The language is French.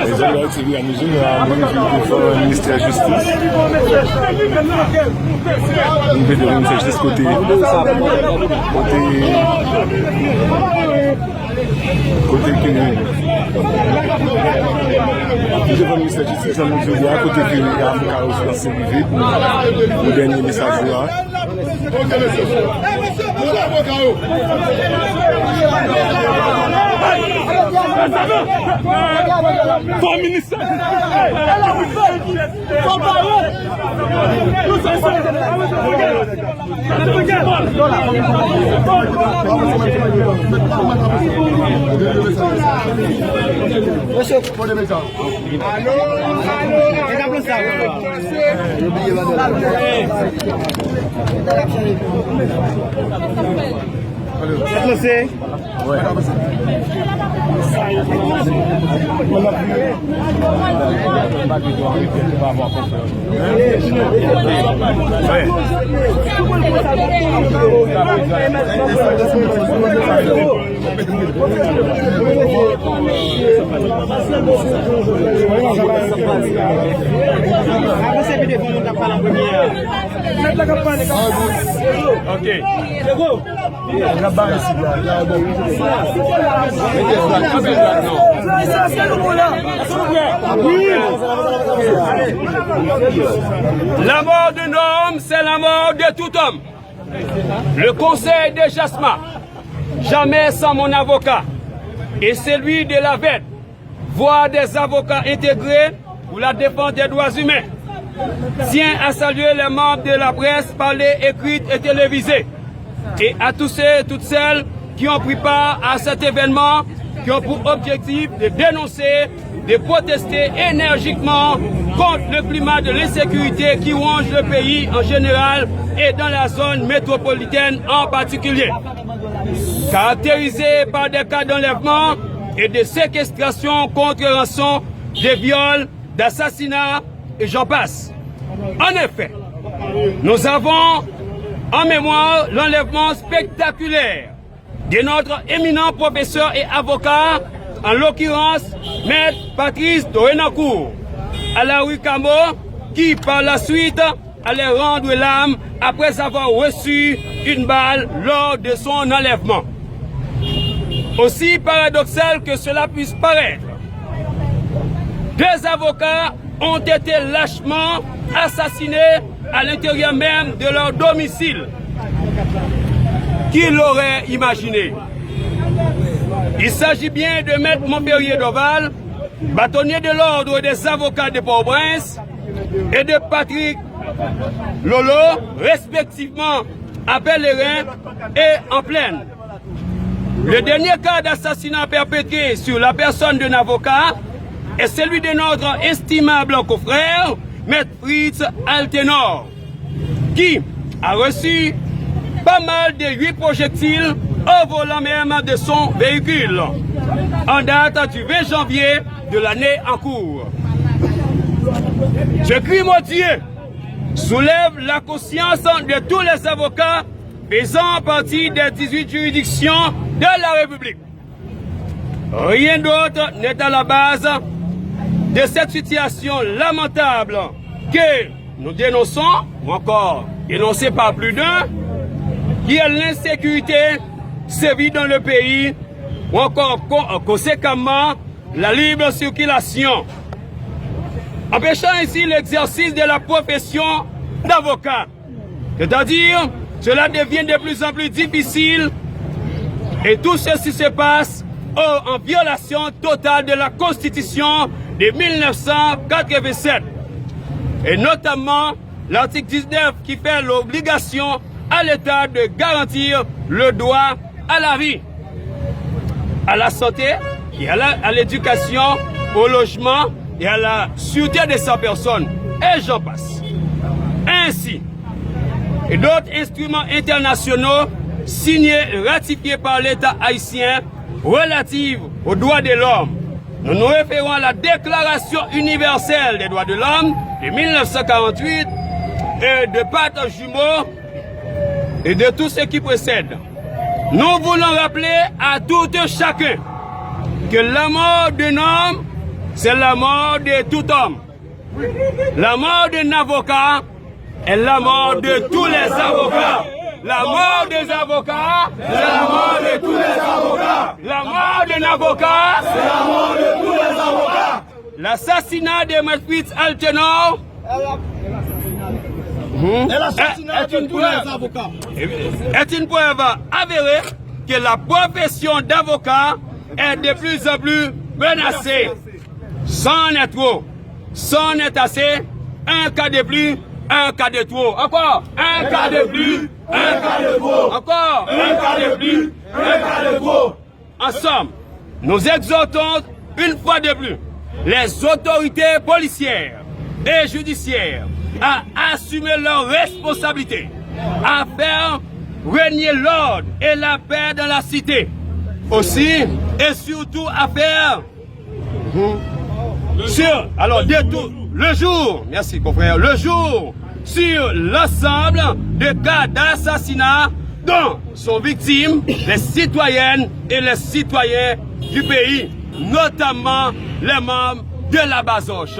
Les alliés qui viennent nous unir à le ministère de la Justice. Nous venons de ministère de Justice côté qui nous devons le ministère de la Justice, nous disons à côté qui est avocat aussi dans ce privé pour le dernier message là. La mort d'un homme, c'est la mort de tout homme. Le conseil de Jasma, jamais sans mon avocat, et celui de la VED, voire des avocats intégrés pour la défense des droits humains, tient à saluer les membres de la presse parlée, écrite et télévisée, et à tous ceux et toutes celles qui ont pris part à cet événement, qui ont pour objectif de dénoncer, de protester énergiquement contre le climat de l'insécurité qui ronge le pays en général et dans la zone métropolitaine en particulier. Caractérisé par des cas d'enlèvement et de séquestration contre rançon, de viols, d'assassinats et j'en passe. En effet, nous avons en mémoire l'enlèvement spectaculaire de notre éminent professeur et avocat, en l'occurrence Maître Patrice Dorenancourt, à la rue Camo, qui par la suite allait rendre l'âme après avoir reçu une balle lors de son enlèvement. Aussi paradoxal que cela puisse paraître, deux avocats ont été lâchement assassinés à l'intérieur même de leur domicile. Qui l'aurait imaginé? Il s'agit bien de Maître Montpellier Doval, bâtonnier de l'ordre des avocats de Port-au-Prince, et de Patrick Lolo, respectivement à Bellerin et en Plaine. Le dernier cas d'assassinat perpétré sur la personne d'un avocat est celui de notre estimable confrère, Maître Fritz Altenor, qui a reçu pas mal de 8 projectiles au volant même de son véhicule, en date du 20 janvier de l'année en cours. Ce crime odieux soulève la conscience de tous les avocats faisant partie des 18 juridictions de la République. Rien d'autre n'est à la base de cette situation lamentable que nous dénonçons, ou encore dénoncée par plus d'un, qui est l'insécurité sévit dans le pays, ou encore conséquemment la libre circulation, empêchant ainsi l'exercice de la profession d'avocat. C'est-à-dire, cela devient de plus en plus difficile et tout ceci se passe en violation totale de la Constitution de 1987 et notamment l'article 19 qui fait l'obligation à l'État de garantir le droit à la vie, à la santé et à l'éducation, au logement et à la sûreté de sa personne, et j'en passe. Ainsi, et d'autres instruments internationaux signés et ratifiés par l'État haïtien relatifs aux droits de l'homme. Nous nous référons à la Déclaration universelle des droits de l'homme de 1948 et de Pacte jumeaux et de tout ce qui précède. Nous voulons rappeler à tout un chacun que la mort d'un homme, c'est la mort de tout homme. La mort d'un avocat est la mort de tous les avocats. La mort des avocats, c'est la mort de tous les avocats. La mort d'un avocat, c'est la mort de tous les avocats. L'assassinat de Maître Fritz Altenor est une preuve avérée que la profession d'avocat est de plus en plus menacée. Sans être trop, sans être assez, un cas de plus, un cas de trop. Encore, un cas de plus, un cas de trop. Encore, un cas de plus, un cas de trop. En somme, nous exhortons une fois de plus les autorités policières et judiciaires à assumer leurs responsabilités, à faire régner l'ordre et la paix dans la cité. Aussi et surtout à faire le jour, merci confrère, le jour sur l'ensemble de cas d'assassinat dont sont victimes les citoyennes et les citoyens du pays, notamment les membres de la Bazoche.